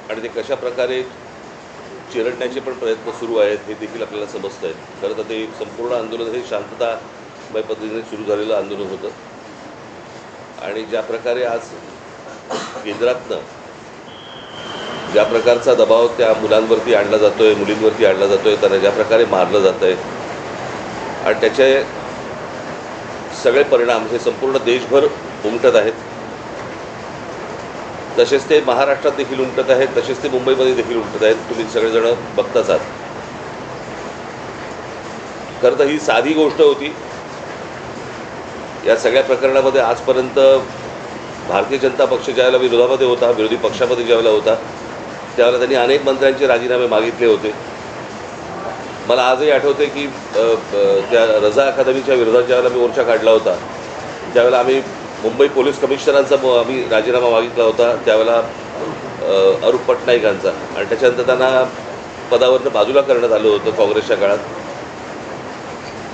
आणि ते कशा प्रकारे चिरडण्याचे पण प्रयत्न सुरू आहेत हे देखील आपल्याला समजतं आहे. खरं तर ते संपूर्ण आंदोलन हे शांततामय पद्धतीने सुरू झालेलं आंदोलन होतं आणि ज्या प्रकारे आज केंद्रातनं ज्या प्रकारचा दबाव त्या मुलांवरती आणला जातो आहे, मुलींवरती आणला जातो आहे, त्यांना ज्या प्रकारे मारलं जातं आहे आणि त्याचे सगळे परिणाम हे संपूर्ण देशभर उमटत आहेत. तसेच ते महाराष्ट्रात देखील उमटत आहेत, तसेच ते मुंबईमध्ये देखील उमटत आहेत. तुम्ही सगळेजण बघताच आहात. खरं तर ही साधी गोष्ट होती. या सगळ्या प्रकरणामध्ये आजपर्यंत भारतीय जनता पक्ष ज्यावेळेला विरोधामध्ये होता, विरोधी पक्षामध्ये ज्यावेळेला होता, त्यावेळेला त्यांनी अनेक मंत्र्यांचे राजीनामे मागितले होते. मला आजही आठवते की त्या रजा अकादमीच्या विरोधात ज्यावेळेला मी मोर्चा काढला होता, त्यावेळेला आम्ही मुंबई पोलीस कमिशनरांचा आम्ही राजीनामा मागितला होता, त्यावेळेला अरूप पटनाईकांचा, आणि त्याच्यानंतर त्यांना पदावरनं बाजूला करण्यात आलं होतं काँग्रेसच्या काळात.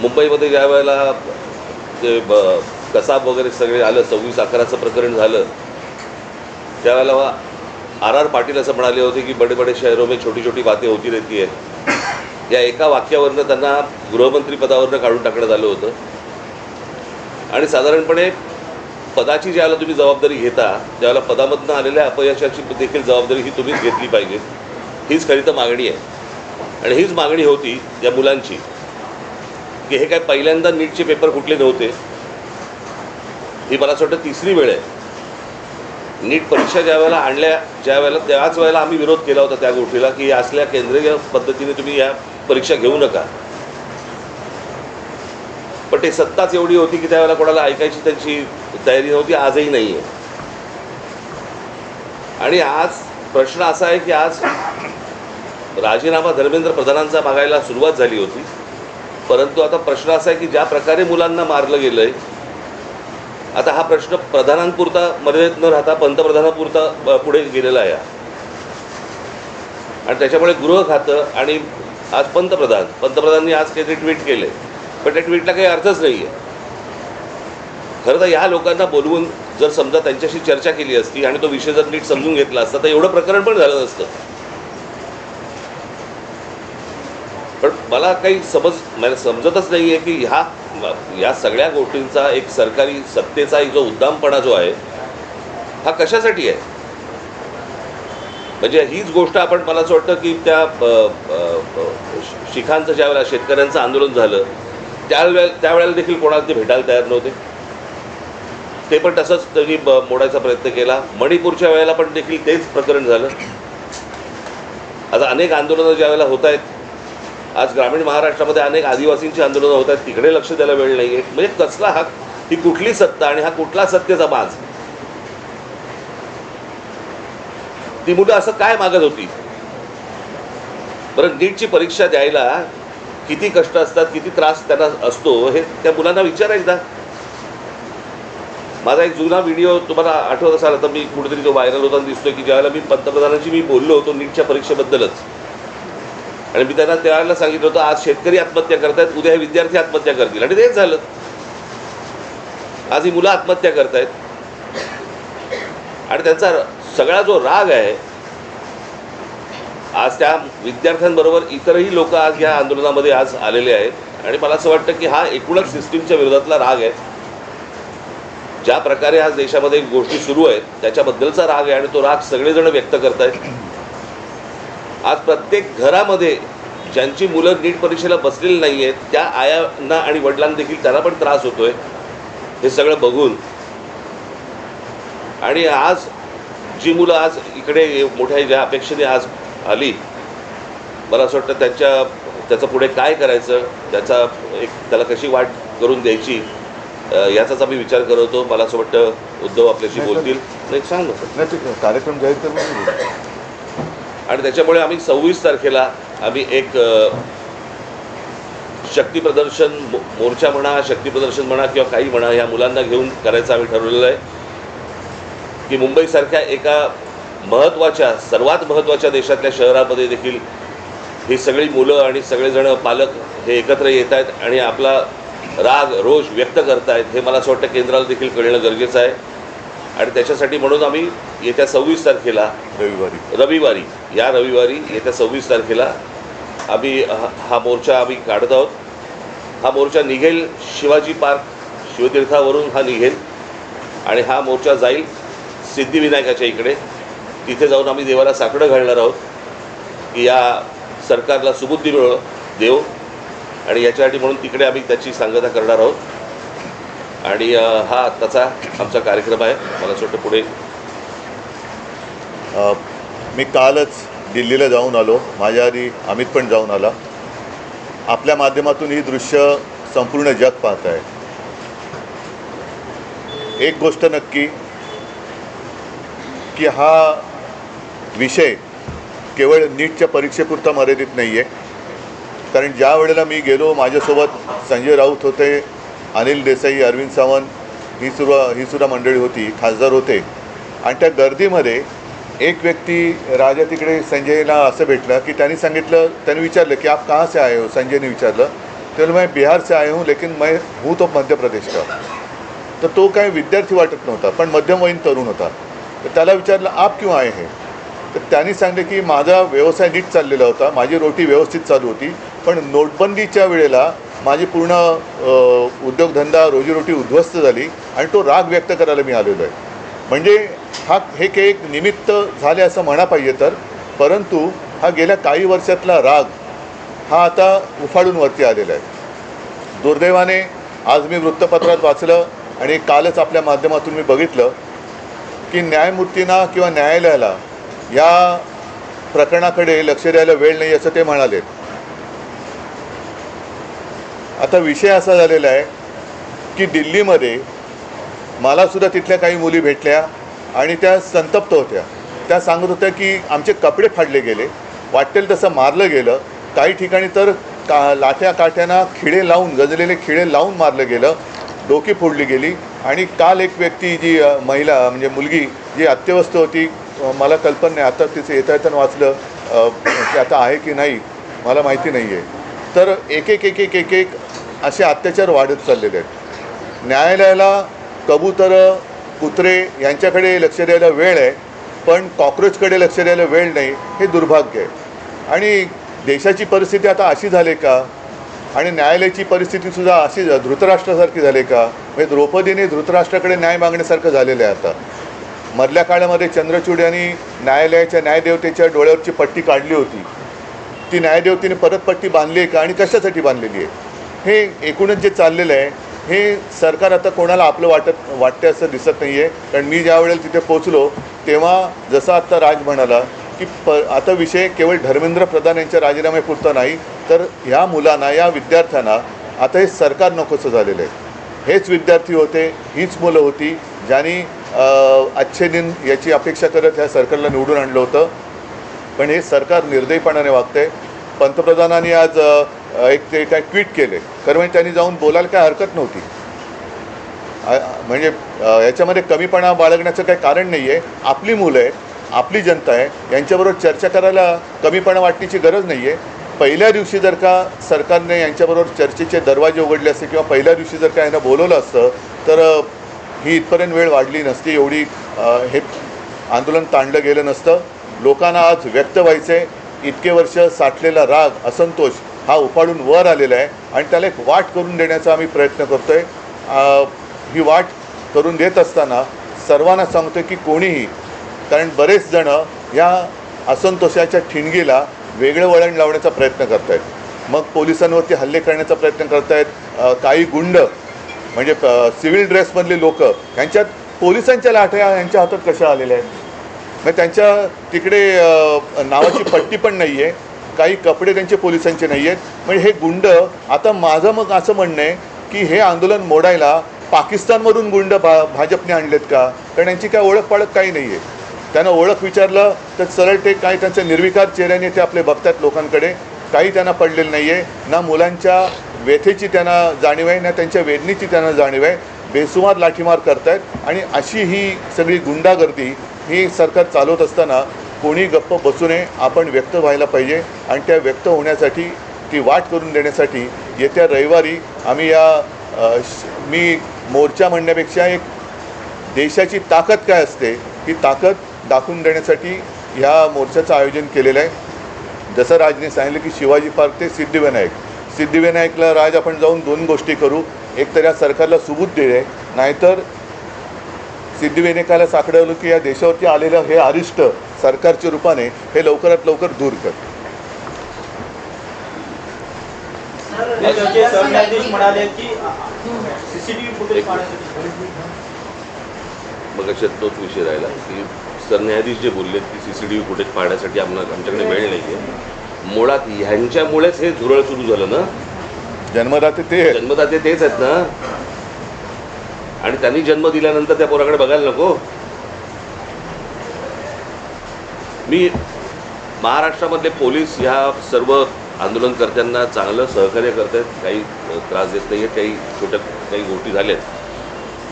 मुंबईमध्ये ज्या वेळेला ते कसाब वगैरे सगळे आलं, 26/11चं प्रकरण झालं, त्यावेळेला आर पाटील असं म्हणाले होते की बडे बडे शहरों में छोटी छोटी बातें होती रहती है. या एका वाक्यावरनं त्यांना गृहमंत्री पदावरनं काढून टाकण्यात आलं होतं. आणि साधारणपणे पदाची ज्यावेळेला तुम्ही जबाबदारी घेता, त्यावेळेला पदामधनं आलेल्या अपयशाची देखील जबाबदारी ही तुम्हीच घेतली पाहिजे. हीच खरी तर मागणी आहे. आणि हीच मागणी होती या मुलांची की हे काय पहिल्यांदा नीटचे पेपर कुठले नव्हते. ही मला असं वाटतं तिसरी वेळ आहे. नीट परीक्षा ज्या वेळेला आणल्या, त्याच वेळेला आम्ही विरोध केला होता त्या गोष्टीला की असल्या केंद्रीय पद्धतीने तुम्ही या परीक्षा घेऊ नका. पण ते सत्ताच एवढी होती की त्यावेळेला कोणाला ऐकायची त्यांची तयारी नव्हती. आजही नाही आहे. आणि आज प्रश्न असा आहे की आज राजीनामा धर्मेंद्र प्रधानांचा मागायला सुरुवात झाली होती, परंतु आता प्रश्न असा आहे की ज्या प्रकारे मुलांना मारलं गेलं आहे, आता हा प्रश्न प्रधानांपुरता मर्यादित न राहता पंतप्रधानापुरता पुढे गेलेला आहे. आणि त्याच्यामुळे गृह खातं आणि आज पंतप्रधानांनी आज काहीतरी ट्विट केले, पण त्या ट्विटला काही अर्थच नाही आहे. खरं तर या लोकांना बोलवून जर समजा त्यांच्याशी चर्चा केली असती आणि तो विषय जर नीट समजून घेतला असता तर एवढं प्रकरण पण झालं नसतं. पण मला काही समजतच नाही आहे की या सगळ्या गोष्टींचा एक सरकारी सत्तेचा जो उद्दामपणा जो आहे हा कशासाठी आहे. म्हणजे हीच गोष्ट आपण, मला असं वाटतं की त्या शिखांचं ज्यावेळेला शेतकऱ्यांचं आंदोलन झालं त्यावेळेला देखील कोणाला ते भेटायला तयार नव्हते. ते पण तसंच त्यांनी मोडायचा प्रयत्न केला. मणिपूरच्या वेळेला पण देखील तेच प्रकरण झालं. आता अनेक आंदोलनं ज्यावेळेला होत आहेत, आज ग्रामीण महाराष्ट्रामध्ये अनेक आदिवासींची आंदोलनं होत आहेत, तिकडे लक्ष द्यायला वेळ नाही आहे. म्हणजे कसला हा, ही कुठली सत्ता आणि हा कुठला सत्तेचा माज. ती मुलं असं काय मागत होती बरं? नीटची परीक्षा द्यायला किती कष्ट असतात, किती त्रास त्यांना असतो, हे त्या मुलांना विचारा एकदा. माझा एक जुना व्हिडिओ तुम्हाला आठवत असाल तर मी कुठेतरी तो व्हायरल होताना दिसतोय की ज्यावेळेला मी पंतप्रधानांशी बोललो होतो नीटच्या परीक्षेबद्दलच, आणि मी त्यांना त्यावेळेला सांगितलं होतं आज शेतकरी आत्महत्या करतायत, उद्या हे विद्यार्थी आत्महत्या करतील, आणि तेच झालं. आज ही मुलं आत्महत्या करतायत. आणि त्यांचा सगळा जो राग आहे आज त्या विद्यार्थ्यांबरोबर इतरही लोक आज या आंदोलनामध्ये आज आलेले आहेत. आणि मला असं वाटतं की हा एकूणच सिस्टीमच्या विरोधातला राग आहे. ज्या प्रकारे आज देशामध्ये गोष्टी सुरू आहेत त्याच्याबद्दलचा राग आहे, आणि तो राग सगळेजण व्यक्त करत आहेत. आज प्रत्येक घरामध्ये ज्यांची मुलं नीट परीक्षेला बसलेली नाही आहेत त्या आयांना आणि वडिलांना देखील त्यांना पण त्रास होतोय हे सगळं बघून. आणि आज जी मुलं आज इकडे मोठ्या ज्या अपेक्षेने आज आली, मला असं वाटतं त्याचं पुढे काय करायचं, त्याला कशी वाट करून द्यायची याचाच आम्ही विचार करत होतो. मला असं वाटतं उद्धव आपल्याशी बोलतील. नाही, सांग ना. कार्यक्रम जाहीर करून, आणि त्याच्यामुळे आम्ही 26 तारखेला आम्ही एक शक्तीप्रदर्शन मोर्चा म्हणा, शक्तीप्रदर्शन म्हणा किंवा काही म्हणा, या मुलांना घेऊन करायचं आम्ही ठरवलेलं आहे. की मुंबईसारख्या एका महत्त्वाच्या, सर्वात महत्त्वाच्या देशातल्या शहरामध्ये देखील ही सगळी मुलं आणि सगळेजण पालक हे एकत्र येत आहेत आणि आपला राग रोष व्यक्त करत आहेत. हे मला असं वाटतं केंद्राला देखील कळणं गरजेचं आहे. आणि त्याच्यासाठी म्हणून आम्ही येत्या 26 तारखेला रविवारी येत्या 26 तारखेला आम्ही हा मोर्चा आम्ही काढत आहोत. हा मोर्चा निघेल शिवाजी पार्क शिवतीर्थावरून हा निघेल आणि हा मोर्चा जाईल सिद्धिविनायकाच्या इकडे. तिथे जाऊन आम्ही देवाला साकडं घालणार आहोत की या सरकारला सुबुद्धी देव, आणि याच्यासाठी म्हणून तिकडे आम्ही त्याची सांगता करणार आहोत. आणि हा आत्ताचा आमचा कार्यक्रम आहे. मला असं वाटतं पुढे मी कालच दिल्लीला जाऊन आलो. माझ्या आधी अमित पण जाऊन आला. आपल्या माध्यमातून ही दृश्य संपूर्ण जग पाहत आहे. एक गोष्ट नक्की की हा विषय केवळ नीटच्या परीक्षेपुरता मर्यादित नाही आहे. कारण ज्या वेळेला मी गेलो, माझ्यासोबत संजय राऊत होते, अनिल देसाई, अरविंद सावंत ही सुद्धा मंडळी होती, खासदार होते. आणि त्या गर्दीमध्ये एक व्यक्ती राजा तिकडे संजयला असं भेटला की त्यांनी विचारलं की आप कहाँ से आए हो. संजयने विचारलं. त्याला मैं बिहार से आए हूँ लेकिन मैं हूँ तो मध्य प्रदेश का. तर तो काय विद्यार्थी वाटत नव्हता, पण मध्यमवयीन तरुण होता. तर त्याला विचारलं आप क्यों आए हैं. तर त्यांनी सांगितलं की माझा व्यवसाय नीट चाललेला होता, माझी रोटी व्यवस्थित चालू होती, पण नोटबंदीच्या वेळेला माझी पूर्ण उद्योगधंदा रोजीरोटी उद्ध्वस्त झाली आणि तो राग व्यक्त करायला मी आलेलो आहे. म्हणजे हे काही एक निमित्त झाले असं म्हणा पाहिजे तर, परंतु हा गेल्या काही वर्षातला राग हा आता उफाळून वरती आलेला आहे. दुर्दैवाने आज मी वृत्तपत्रात वाचलं आणि कालच आपल्या माध्यमातून मी बघितलं की न्यायमूर्तींना किंवा न्यायालयाला या प्रकरणाकडे लक्ष द्यायला वेळ नाही असं ते म्हणाले. आता विषय असा झालेला आहे की दिल्लीमध्ये मलासुद्धा तिथल्या काही मुली भेटल्या आणि त्या संतप्त होत्या. त्या सांगत होत्या की आमचे कपडे फाडले गेले, वाटेल तसं मारलं गेलं, काही ठिकाणी तर लाठ्या काठ्यांना खिळे लावून, गजलेले खिळे लावून मारलं गेलं, डोकी फोडली गेली. आणि काल एक व्यक्ती जी महिला म्हणजे मुलगी जी अत्यवस्थ होती, मला कल्पना नाही, आता तिचं येता वाचलं की आता आहे की नाही मला माहिती नाही आहे. तर एक असे अत्याचार वाढत चाललेले आहेत. न्यायालयाला कबूतर, कुत्रे यांच्याकडे लक्ष द्यायला वेळ आहे, पण कॉक्रोचकडे लक्ष द्यायला वेळ नाही. हे दुर्भाग्य आहे. आणि देशाची परिस्थिती आता अशी झाली का, आणि न्यायालयाची परिस्थितीसुद्धा अशी धृतराष्ट्रासारखी झाली का. म्हणजे द्रौपदीने धृतराष्ट्राकडे न्याय मागण्यासारखं झालेलं आहे. आता मधल्या काळामध्ये चंद्रचूड यांनी न्यायालयाच्या न्यायदेवतेच्या डोळ्यावरची पट्टी काढली होती. ती न्यायदेवतेने परत पट्टी बांधली आहे का आणि कशासाठी बांधलेली आहे. हे एकूणच जे चाललेलं आहे हे सरकार आता कोणाला आपलं वाटते असं दिसत नाही आहे. कारण मी ज्या वेळेला तिथे पोचलो तेव्हा जसं आत्ता राज म्हणाला की आता विषय केवळ धर्मेंद्र प्रधान यांच्या राजीनाम्यापुरता नाही, तर ह्या मुलांना, या विद्यार्थ्यांना आता हे सरकार नकोसं झालेलं आहे. हेच विद्यार्थी होते, हीच मुलं होती ज्यांनी अच्छे दिन याची अपेक्षा करत ह्या सरकारला निवडून आणलं होतं. पण हे सरकार निर्दयीपणाने वागते. पंतप्रधानांनी आज ते काय ट्विट केले, खरं म्हणजे त्यांनी जाऊन बोलायला काय हरकत नव्हती. म्हणजे याच्यामध्ये कमीपणा बाळगण्याचं काही कारण नाही आहे. आपली मुलं आहेत, आपली जनता आहे, यांच्याबरोबर चर्चा करायला कमीपणा वाटण्याची गरज नाही आहे. पहिल्या दिवशी जर का सरकारने यांच्याबरोबर चर्चेचे दरवाजे उघडले असते किंवा पहिल्या दिवशी जर का यांना बोलवलं असतं तर ही इथपर्यंत वेळ वाढली नसती, एवढी हे आंदोलन ताणलं गेलं नसतं. लोकांना आज व्यक्त व्हायचं आहे. इतके वर्ष साठलेला राग, असंतोष हा उफाळून वर आलेला आहे आणि त्याला एक वाट करून देण्याचा आम्ही प्रयत्न करतो आहे. ही वाट करून देत असताना सर्वांना सांगतो की कोणीही, कारण बरेच जणं या असंतोषाच्या ठिणगीला वेगळं वळण लावण्याचा प्रयत्न करत आहेत. मग पोलिसांवरती हल्ले करण्याचा प्रयत्न करत आहेत. काही गुंड म्हणजे सिव्हिल ड्रेसमधले लोक, यांच्यात पोलिसांच्या लाठ्या यांच्या हातात कशा आलेल्या आहेत. मग त्यांच्या तिकडे नावाची पट्टी पण नाही आहे, काही कपडे त्यांचे पोलिसांचे नाही आहेत. म्हणजे हे गुंड, आता माझं मग असं म्हणणं आहे की हे आंदोलन मोडायला पाकिस्तानमधून गुंड भाजपने आणलेत का. कारण यांची काय ओळख पाळख काही नाही आहे. त्यांना ओळख विचारलं तर सरळ ते काय त्यांच्या निर्विकार चेहऱ्याने ते आपले बघतात लोकांकडे. काही त्यांना पडलेलं नाही आहे. ना मुलांच्या व्यथेची त्यांना जाणीव आहे, ना त्यांच्या वेदनेची त्यांना जाणीव आहे. बेसुमार लाठीमार करतायत. आणि अशी ही सगळी गुंडागर्दी ही सरकार चालवत असताना कोणी गप्प बसू नये. आपण व्यक्त व्हायला पाहिजे आणि त्या व्यक्त होण्यासाठी, ती वाट करून देण्यासाठी येत्या रविवारी आम्ही मी मोर्चा म्हणण्यापेक्षा एक देशाची ताकद काय असते ही ताकद दाखवून देण्यासाठी ह्या मोर्चाचं आयोजन केलेलं आहे. जसं राजने सांगितलं की शिवाजी पार्क ते सिद्धिविनायकला राज आपण जाऊन दोन गोष्टी करू. एक तर या सरकारला सबूत दिले, नाहीतर सिद्धिविनायकाला साकडवलं की या देशावरती आलेलं हे अरिष्ट सरकारच्या रूपाने हे लवकरात लवकर दूर कर. सरन्यायाधीश म्हणाले की सीसीटीव्ही फुटेज पाहण्यासाठी मग अशात तोच विषय राहिला की सरन्यायाधीश जे बोललेत की CCTV फुटेज पाहण्यासाठी आमच्याकडे वेळ नाही आहे. मुळात ह्यांच्यामुळेच हे झुरळ सुरू झालं ना. जन्मदाते ते जन्मदाते तेच आहेत ना. आणि त्यांनी जन्म दिल्यानंतर त्या पोराकडे बघायला नको. मी महाराष्ट्रामधले पोलीस ह्या सर्व आंदोलनकर्त्यांना चांगलं सहकार्य करत आहेत. काही त्रास देत नाही आहेत. काही गोष्टी झाल्यात.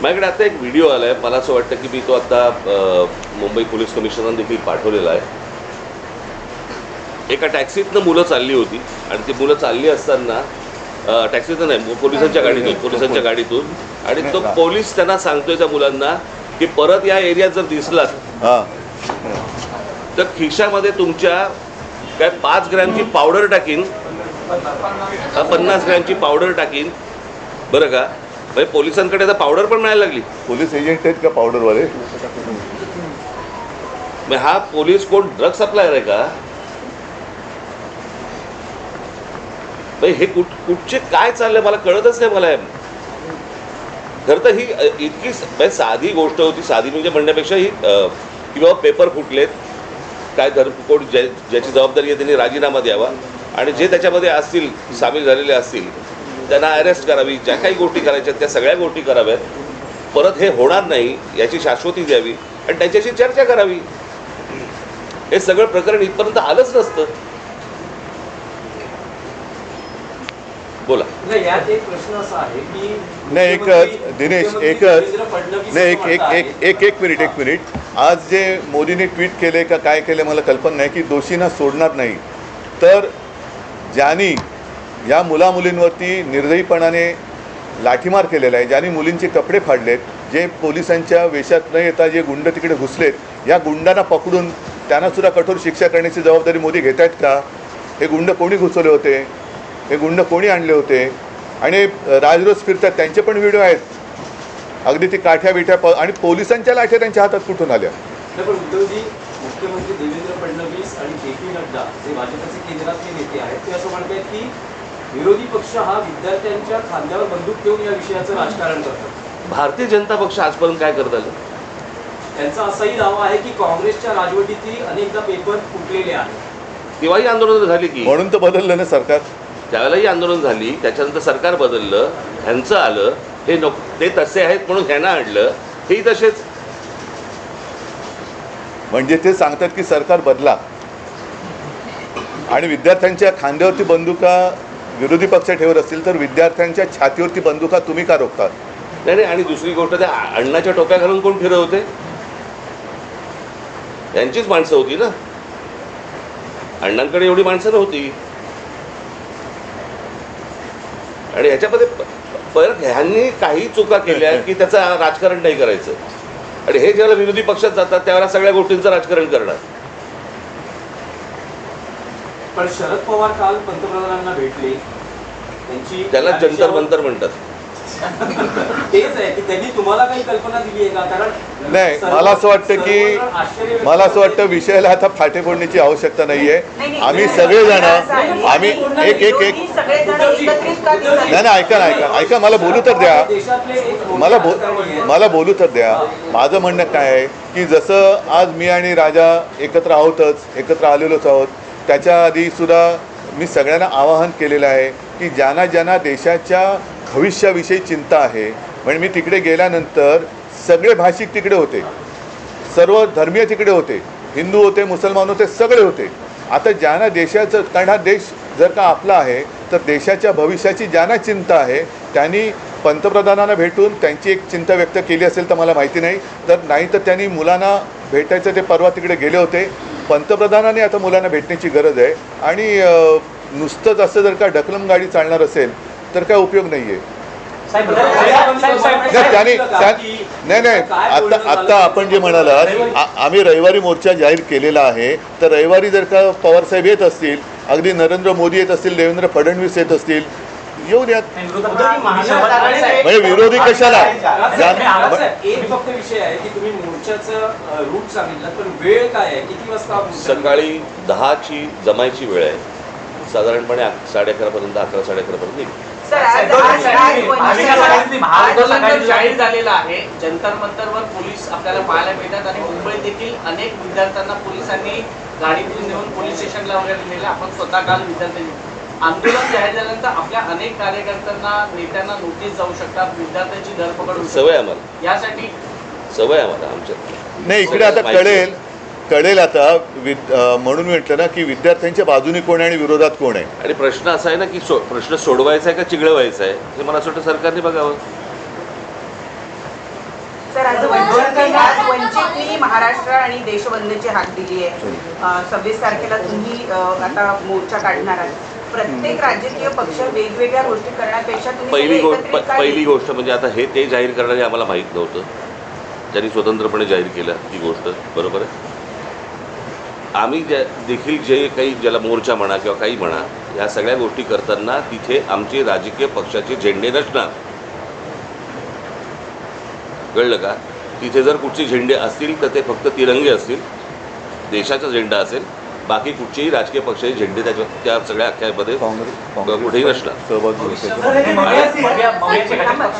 माझ्याकडे आता एक व्हिडिओ आला आहे. मला असं वाटतं की मी तो आता मुंबई पोलीस कमिशनरने देखील पाठवलेला आहे. एका टॅक्सीतनं मुलं चालली होती आणि ती मुलं चालली असताना टॅक्सीतनं नाही, पोलिसांच्या गाडीतून आणि तो पोलीस त्यांना सांगतोय त्या मुलांना की परत या एरियात जर दिसलात तर खिशामध्ये तुमच्या काय 5 ग्रॅमची पावडर टाकीन, 50 ग्रॅमची पावडर टाकीन बरं का. म्हणजे पोलिसांकडे आता पावडर पण मिळायला लागली. पोलीस एजंट आहेत का पावडरवाले? हा पोलीस कोण ड्रग सप्लायर आहे का? हे कुठचे काय चाललंय मला कळतच नाही. मला खरं तर ही इतकी साधी गोष्ट होती. साधी म्हणजे म्हणण्यापेक्षा ही की बाबा पेपर फुटलेत, काय कोण ज्याची जबाबदारी आहे त्यांनी राजीनामा द्यावा आणि जे त्याच्यामध्ये असतील सामील झालेले असतील त्यांना अरेस्ट करावी. ज्या काही गोष्टी करायच्या त्या सगळ्या गोष्टी कराव्यात. परत हे होणार नाही याची शाश्वती द्यावी आणि त्यांच्याशी चर्चा करावी. हे सगळं प्रकरण इथपर्यंत आलंच नसतं. बोला. यात एक प्रश्न असा आहे की नाही दिनेश एक मिनिट आज जे मोदीने ट्विट केले का काय केले मला कल्पना नाही की दोषींना सोडणार नाही. तर ज्यांनी या मुलामुलींवरती निर्दयीपणाने लाठीमार केलेला आहे, ज्यांनी मुलींचे कपडे फाडलेत, जे पोलिसांच्या वेशात न येता जे गुंड तिकडे घुसलेत, या गुंडांना पकडून त्यांनासुद्धा कठोर शिक्षा करण्याची जबाबदारी मोदी घेत आहेत का? हे गुंड कोणी घुसवले होते? हे गुंड कोणी आणले होते? आणि राजरोज फिरतात त्यांचे पण व्हिडिओ आहेत. अगदी ती काठ्या बिठ्या आणि पोलिसांच्या लाठ्या त्यांच्या हातात कुठून आल्या? पण उद्धवजी, मुख्यमंत्री देवेंद्र फडणवीस आणि JP नड्डा जे भाजपचे केंद्रातले नेते आहेत ते असं म्हणतात की विरोधी पक्ष हा विद्यार्थ्यांच्या खांद्यावर बंदूक ठेवून या विषयाचं राजकारण करतात. भारतीय जनता पक्ष आजपर्यंत काय करत आलं? त्यांचा असाही दावा आहे की काँग्रेसच्या राजवटीतही अनेकदा पेपर फुटलेले आहेत. तेव्हाही आंदोलन झाली की. म्हणून तर बदललं ना सरकार. त्यावेळेलाही आंदोलन झाली, त्याच्यानंतर सरकार बदललं, ह्यांचं आलं. हे ते तसे आहेत म्हणून ह्यांना आणलं. हेही तसेच. म्हणजे ते सांगतात की सरकार बदला आणि विद्यार्थ्यांच्या खांद्यावरती बंदुका विरोधी पक्ष ठेवत असतील तर विद्यार्थ्यांच्या छातीवरती बंदुका तुम्ही का रोखतात? नाही. आणि दुसरी गोष्ट त्या अण्णाच्या टोप्या घालून कोण फिरत होते? यांचीच माणसं होती ना. अण्णांकडे एवढी माणसं नव्हती. आणि ह्याच्यामध्ये परत ह्यांनी काही चुका केल्या की त्याचं राजकारण नाही करायचं. आणि हे ज्यावेळेला विरोधी पक्षात जातात त्यावेळेला सगळ्या गोष्टींचं राजकारण करणार. पण शरद पवार काल पंतप्रधानांना भेटले. त्यांची त्याला जंतर मंतर म्हणतात. तेच आहे की त्यांनी तुम्हाला काही कल्पना दिली आहे का? कारण नाही, मला असं वाटतं विषयाला आता फाटे फोडण्याची आवश्यकता नाहीये. आम्ही सगळेजण आम्ही एक नाही ऐका मला बोलू तर द्या. मला बोलू तर द्या. माझं म्हणणं काय आहे की जसं आज मी आणि राजा एकत्र आलेलोच आहोत, त्याच्या आधीसुद्धा मी सगळ्यांना आवाहन केलेलं आहे की ज्यांना देशाच्या भविष्याविषयी चिंता आहे. म्हणजे मी तिकडे गेल्यानंतर सगळे भाषिक तिकडे होते, सर्व धर्मीय तिकडे होते, हिंदू होते, मुसलमान होते, सगळे होते. आता ज्यांना देशाचं, कारण हा देश जर का आपला आहे तर देशाच्या भविष्याची ज्यांना चिंता आहे त्यांनी पंतप्रधानांना भेटून त्यांची एक चिंता व्यक्त केली असेल तर मला माहिती नाही. तर त्यांनी मुलांना भेटायचं, ते परवा तिकडे गेले होते. पंतप्रधानांनी आता मुलांना भेटण्याची गरज आहे. आणि नुसतंच असं जर का ढकलम गाडी चालणार असेल तर काय उपयोग नाही आहे. त्यांनी नाही आत्ता आपण जे म्हणालात आम्ही रविवारी मोर्चा जाहीर केलेला आहे. तर रविवारी जर का पवारसाहेब येत असतील, अगदी नरेंद्र मोदी येत असतील, देवेंद्र फडणवीस येत असतील, येऊ द्यात. म्हणजे विरोधी कशाला? एक फक्त विषय आहे की तुम्ही मोर्चाचं रूट सांगितलं, पण वेळ काय आहे, किती वाजता? सकाळी 10ची जमायची वेळ आहे. साधारणपणे 11:30 11 11:30 निघ. आंदोलन जाहीर झालेलं आहे. जंतर मंतरवर पोलीस आपल्याला पाहायला मिळतात आणि मुंबईत देखील अनेक विद्यार्थ्यांना पोलिसांनी गाडीतून नेऊन पोलीस स्टेशनला वगैरे नेले. आपण स्वतः काल विद्यार्थ्यांनी आंदोलन जाहीर झाल्यानंतर आपल्या अनेक कार्यकर्त्यांना नेत्यांना नोटीस जाऊ शकतात, विद्यार्थ्यांची धरपकड होऊ सवय आम्हाला, यासाठी सवय आम्हाला आमच्या नाही इकडे आता कळेल आता म्हणून म्हटलं ना की विद्यार्थ्यांच्या बाजूने कोण आहे आणि विरोधात कोण आहे. आणि प्रश्न असा आहे ना की प्रश्न सोडवायचा आहे का चिघळवायचा आहे, हे मला असं वाटतं सरकारने बघावं. सर, आज वंचितनी महाराष्ट्र आणि देशबंदची हाक दिली आहे. 26 तारखेला तुम्ही आता मोर्चा काढणार आहात. प्रत्येक राजकीय पक्ष वेगवेगळ्या गोष्टी करण्यापेक्षा पहिली गोष्ट म्हणजे आता हे ते जाहीर करणं हे आम्हाला माहीत नव्हतं. ज्यांनी स्वतंत्रपणे जाहीर केलं ही गोष्ट बरोबर आहे. आम्ही देखील जे काही ज्याला मोर्चा म्हणा किंवा काही म्हणा, या सगळ्या गोष्टी करताना तिथे आमचे राजकीय पक्षाचे झेंडे नसणार. कळलं का? तिथे जर कुठचे झेंडे असतील तर ते फक्त तिरंगे असतील, देशाचा झेंडा असेल. बाकी कुठचेही राजकीय पक्षाचे झेंडे त्या सगळ्या अख्यामध्ये कुठेही नसणार.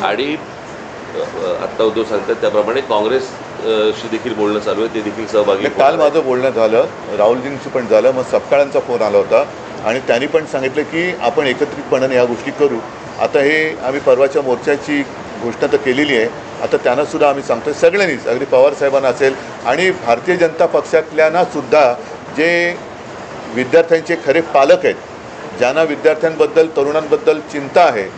आणि आत्ता उद्धव सांगतात त्याप्रमाणे काँग्रेसशी देखील बोलणं चालू आहे, ते देखील सहभागी. काल माझं बोलणं झालं, राहुलजींचं पण झालं. मग सपकाळांचा फोन आला होता आणि त्यांनी पण सांगितलं की आपण एकत्रितपणाने या गोष्टी करू. आता हे आम्ही परवाच्या मोर्चाची घोषणा तर केलेली आहे. आता त्यांनासुद्धा आम्ही सांगतो सगळ्यांनीच, अगदी पवारसाहेबांना असेल आणि भारतीय जनता पक्षातल्यांनासुद्धा जे विद्यार्थ्यांचे खरे पालक आहेत, ज्यांना विद्यार्थ्यांबद्दल तरुणांबद्दल चिंता आहे,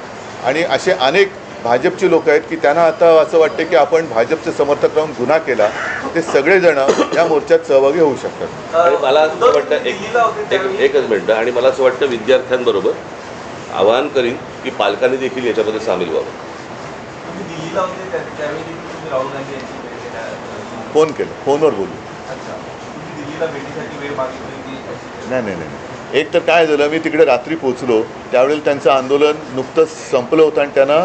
आणि असे अनेक भाजपचे लोक आहेत की त्यांना आता असं वाटते की आपण भाजपचे समर्थक राहून गुन्हा केला, ते सगळेजण या मोर्चात सहभागी होऊ शकतात. आणि मला असं वाटतं एकच मिनटं, आणि मला असं वाटतं विद्यार्थ्यांबरोबर आवाहन करीन की पालकांनी देखील याच्यामध्ये सामील व्हावं. फोन केलं, फोनवर बोलू. नाही, एक तर काय झालं, मी तिकडे रात्री पोचलो त्यावेळेला त्यांचं आंदोलन नुकतंच संपलं होतं आणि त्यांना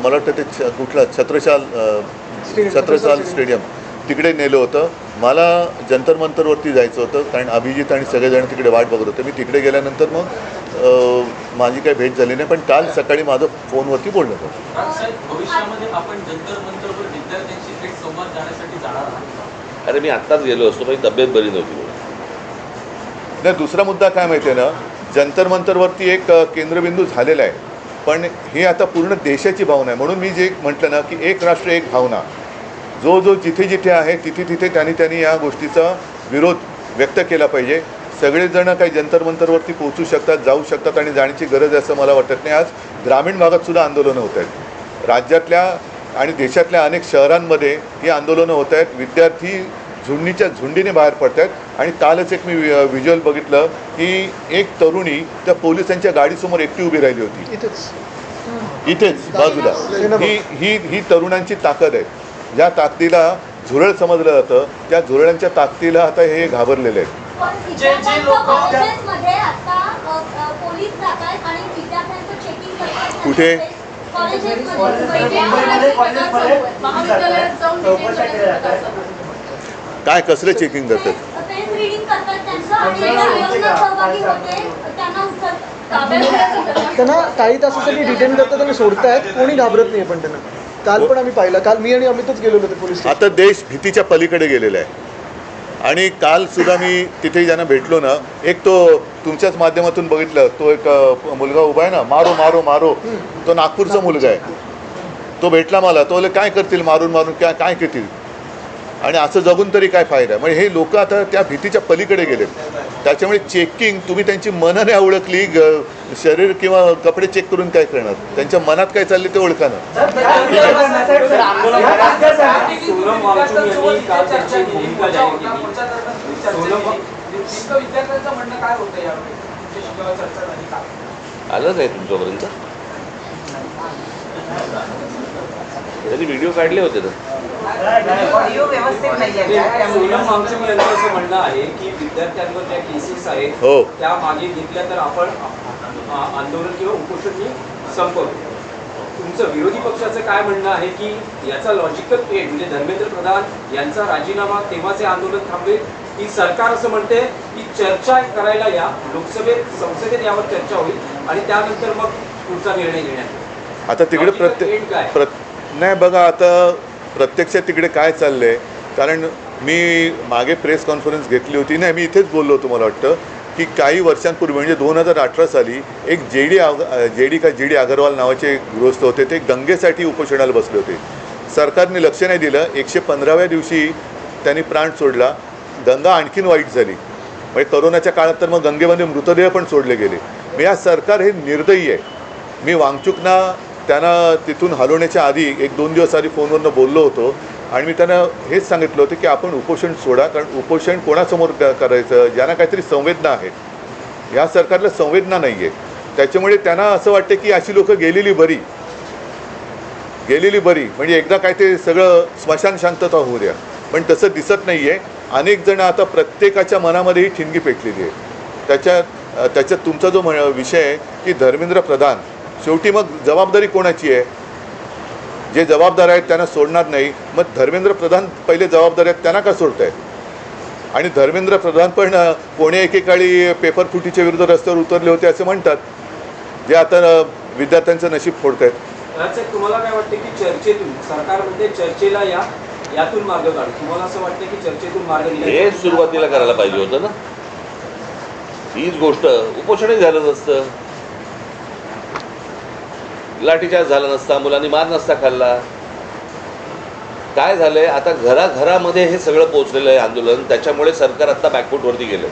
मला वाटतं ते कुठलं छत्रसाल स्टेडियम तिकडे नेलं होतं. मला जंतर मंतरवरती जायचं होतं कारण अभिजित आणि सगळेजण तिकडे वाट बघत होते. मी तिकडे गेल्यानंतर मग माझी काही भेट झाली नाही, पण काल सकाळी माझं फोनवरती बोलणं होतं. भविष्यामध्ये आपण जंतर मंतरवर विद्यार्थ्यांशी थेट संवाद जाण्यासाठी जाणार आहात? अरे मी आत्ताच गेलो असतो, माझी तब्येत बरी नव्हती. नाही, दुसरा मुद्दा काय माहिती आहे ना, जंतर मंतरवरती एक केंद्रबिंदू झालेला आहे, पण हे आता पूर्ण देशाची भावना आहे. म्हणून मी जे म्हटलं ना की एक राष्ट्र एक भावना, जो जिथे जिथे आहे तिथे त्यांनी या गोष्टीचा विरोध व्यक्त केला पाहिजे. सगळेजण काही जंतर मंतरवरती पोहोचू शकतात, जाऊ शकतात आणि जाण्याची गरज आहे असं मला वाटत नाही. आज ग्रामीण भागातसुद्धा आंदोलनं होत आहेत. राज्यातल्या आणि देशातल्या अनेक शहरांमध्ये ही आंदोलनं होत आहेत. विद्यार्थी झुंडीच्या झुंडीने बाहेर पडत आहेत. आणि कालच एक मी व्हिज्युअल बघितलं की एक तरुणी त्या पोलिसांच्या गाडीसमोर एकटी उभी राहिली होती, इथेच बाजूला. ही तरुणांची ताकद आहे. ज्या ताकदीला झुरळ समजलं जातं, त्या झुरळांच्या ताकदीला आता हे घाबरलेले आहेत. कुठे काय कसले चेकिंग करतात? त्यांना काही तासासाठी डिटेन करतात आणि सोडतायत, कोणी घाबरत नाही. पण त्यांना काल पण आम्ही पाहिलं, काल मी आणि अमितच गेलेलो होते पोलीस. आता देश भीतीच्या पलीकडे गेलेला आहे. आणि कालसुद्धा मी तिथे ज्यांना भेटलो ना, एक तो तुमच्याच माध्यमातून बघितलं, तो एक मुलगा उभा आहे ना, मारो मारो मारो, तो नागपूरचा मुलगा आहे. तो भेटला मला, तो बोले काय करतील मारून मारून, काय करतील, आणि असं जगून तरी काय फायदा. म्हणजे हे लोक आता त्या भीतीच्या पलीकडे गेले. त्याच्यामुळे चेकिंग, तुम्ही त्यांची मनं नाही ओळखली, शरीर किंवा कपडे चेक करून काय करणार, त्यांच्या मनात काय चालले ते ओळखानं. आलं नाही तुमच्यापर्यंत? त्यांनी व्हिडिओ काढले होते ना. ऑडिओ व्यवस्थित नाही आहे का? सोनम त्यामुळे वांगचुक यांचं असं म्हणणं आहे की विद्यार्थ्यांवर ज्या केसेस आहेत हो. त्या मागे घेतल्या तर आपण आंदोलन किंवा उपोषण संपवतो. तुमचं विरोधी पक्षाचं काय म्हणणं आहे की याचा लॉजिकल एंड म्हणजे धर्मेंद्र प्रधान यांचा राजीनामा तेव्हाचे आंदोलन थांबेल, की सरकार असं म्हणते की चर्चा करायला या, लोकसभेत संसदेत यावर चर्चा होईल आणि त्यानंतर मग पुढचा निर्णय घेण्यात येईल. आता तिकडे Logical end काय? नाही बघा, आता प्रत्यक्षात तिकडे काय चाललं आहे, कारण मी मागे प्रेस कॉन्फरन्स घेतली होती. नाही, मी इथेच बोललो होतो, मला वाटतं की काही वर्षांपूर्वी म्हणजे 2018 साली एक जी डी अगरवाल नावाचे गृहस्थ होते, ते गंगेसाठी उपोषणाला बसले होते. सरकारने लक्ष नाही दिलं. 115व्या दिवशी त्यांनी प्राण सोडला. गंगा आणखीन वाईट झाली. म्हणजे करोनाच्या काळात तर मग गंगेमध्ये मृतदेह पण सोडले गेले. मग या सरकार हे निर्दयी आहे. मी वांगचुकना त्यांना तिथून हलवण्याच्या आधी 1-2 दिवस आधी फोनवरनं बोललो होतो आणि मी त्यांना हेच सांगितलं होतं की आपण उपोषण सोडा, कारण उपोषण कोणासमोर करायचं, ज्यांना काहीतरी संवेदना आहेत. या सरकारला संवेदना नाही आहे. त्याच्यामुळे त्यांना असं वाटतं की अशी लोकं गेलेली बरी, म्हणजे एकदा काय ते सगळं स्मशान शांतता होऊ द्या. पण तसं दिसत नाही आहे. अनेक जण आता प्रत्येकाच्या मनामध्ये ही ठिणगी पेटलेली आहे. त्याच्यात तुमचा जो विषय आहे की धर्मेंद्र प्रधान, शेवटी मग जबाबदारी कोणाची आहे? जे जबाबदार आहेत त्यांना सोडणार नाही. मग धर्मेंद्र प्रधान पहिले जबाबदार आहेत, त्यांना का सोडत आहेत? आणि धर्मेंद्र प्रधान पण कोणी एकेकाळी पेपर फुटीच्या विरुद्ध रस्त्यावर उतरले होते असं म्हणतात, जे आता विद्यार्थ्यांचं नशीब फोडत आहेत. राजसाहेब, तुम्हाला काय वाटतं की चर्चेतून, सरकार म्हणते चर्चेला या, यातून मार्ग काढू, तुम्हाला असं वाटतं की चर्चेतून मार्ग हे सुरुवातीला करायला पाहिजे होतं ना. हीच गोष्ट उपोषणही झालं नसतं, लाठीचार्ज झाला नसता, मुलांनी मार नसता खाल्ला. काय झालंय, आता घराघरामध्ये हे सगळं पोहोचलेलं आहे आंदोलन. त्याच्यामुळे सरकार आत्ता बॅकफूटवरती गेलं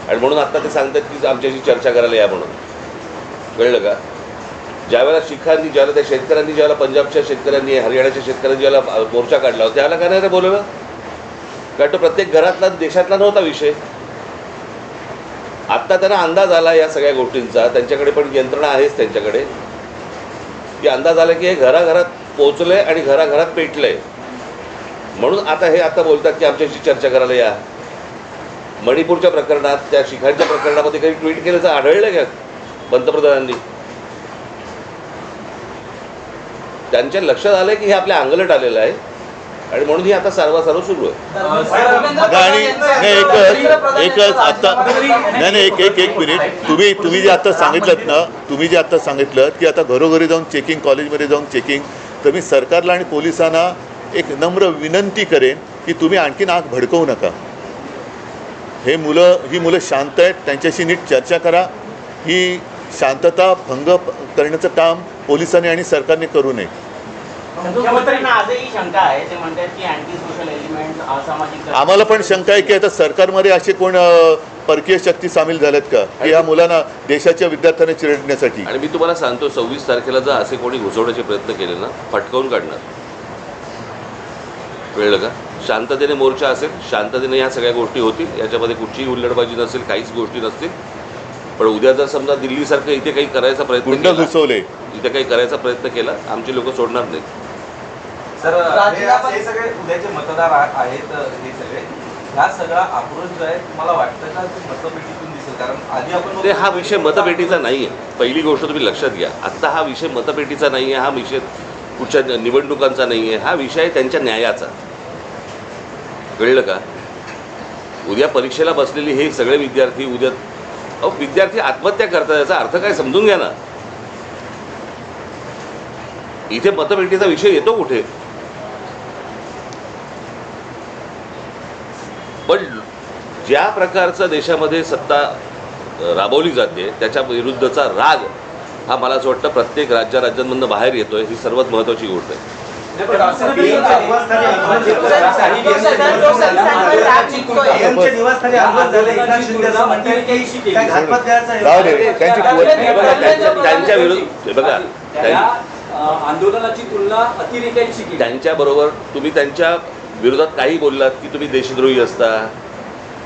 आणि म्हणून आत्ता ते सांगतात की आमच्याशी चर्चा करायला या म्हणून. कळलं का? ज्यावेळेला ज्यावेळेला त्या शेतकऱ्यांनी, ज्यावेळेला पंजाबच्या शेतकऱ्यांनी, हरियाणाच्या शेतकऱ्यांनी ज्यावेळेला मोर्चा काढला होता, त्याला काय नाही बोलवलं? कारण तो प्रत्येक घरातला, देशातला नव्हता विषय. आत्ता त्यांना अंदाज आला या सगळ्या गोष्टींचा, त्यांच्याकडे पण यंत्रणा आहेच त्यांच्याकडे, की अंदाज आला की हे घराघरात पोचलंय आणि घराघरात पेटलंय. म्हणून आता बोलतात की आमच्याशी चर्चा करायला या. मणिपूरच्या प्रकरणात, त्या शिखांच्या प्रकरणामध्ये काही ट्विट केल्याचं आढळलं का पंतप्रधानांनी? त्यांच्या लक्षात आलंय की हे आपल्या अंगलट आलेलं आहे आणि म्हणून ही आता सारवासारव सुरू आहे. आणि एकच आता नाही एक मिनिट, तुम्ही जे आता सांगितलं ना, तुम्ही जे आता सांगितलं की आता घरोघरी जाऊन चेकिंग, कॉलेजमध्ये जाऊन चेकिंग, तर मी सरकारला आणि पोलिसांना एक नम्र विनंती करेन की तुम्ही आणखीन आग भडकवू नका. ही मुलं शांत आहेत, त्यांच्याशी नीट चर्चा करा. ही शांतता भंग करण्याचं काम पोलिसांनी आणि सरकारने करू नये. मुख्यमंत्र्यांना आजही शंका आहे, ते म्हणतात की अँटी सोशल एलिमेंट, असामाजिक. आम्हाला पण शंका आहे की आता सरकारमध्ये असे कोण परकीय शक्ती सामील झाल्यात का की या मुलांना, देशाच्या विद्यार्थ्यांना चिरडण्यासाठी? आणि मी तुम्हाला सांगतो, 26 तारखेला जर असे कोणी घुसवण्याचे प्रयत्न केले ना, फटकावून काढणार. कळलं का? शांततेने मोर्चा असेल, शांततेने ह्या सगळ्या गोष्टी होतील, याच्यामध्ये कुठचीही हुल्लडबाजी नसेल, काहीच गोष्टी नसतील. पण उद्या जर समजा दिल्लीसारखं इथे काही करायचा प्रयत्न गुंड केला, घुसवले, इथे काही करायचा प्रयत्न केला, आमचे लोक सोडणार नाहीत. सर, हे सगळे उद्याचे मतदार आहेत, हे सगळे ह्या सगळा आक्रोश जो आहे, मला वाटतं का मतपेटीतून दिसेल? कारण आधी आपण ते हा विषय मतपेटीचा नाही आहे. पहिली गोष्ट तुम्ही लक्षात घ्या, आत्ता हा विषय मतपेटीचा नाही आहे, हा विषय कुठच्या निवडणुकांचा नाही आहे, हा विषय आहे त्यांच्या न्यायाचा. कळलं का? उद्या परीक्षेला बसलेले हे सगळे विद्यार्थी, विद्यार्थी आत्महत्या करतात, याचा अर्थ काय समजून घ्या ना. इथे मतपेटीचा विषय येतो कुठे? पण ज्या प्रकारचं देशामध्ये सत्ता राबवली जाते त्याच्या विरुद्धचा राग हा मला असं वाटतं प्रत्येक राज्यांमधून बाहेर येतोय. ही सर्वात महत्त्वाची गोष्ट आहे. त्यांच्या विरुद्ध बघा, आंदोलनाची तुलना अतिरेक्यांशी केली. त्यांच्याबरोबर तुम्ही त्यांच्या विरोधात काही बोललात की तुम्ही देशद्रोही असता,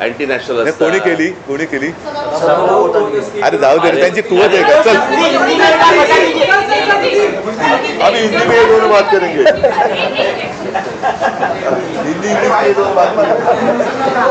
अँटी नॅशनल नाही, कोणी केली कोणी केली अरे अरे जाऊ दे रे, त्यांची कुवत आहे का? चल अभी हिंदी में ये दोनों बात करेंगे हिंदी इंग्लिश में ये दोनों बात करेंगे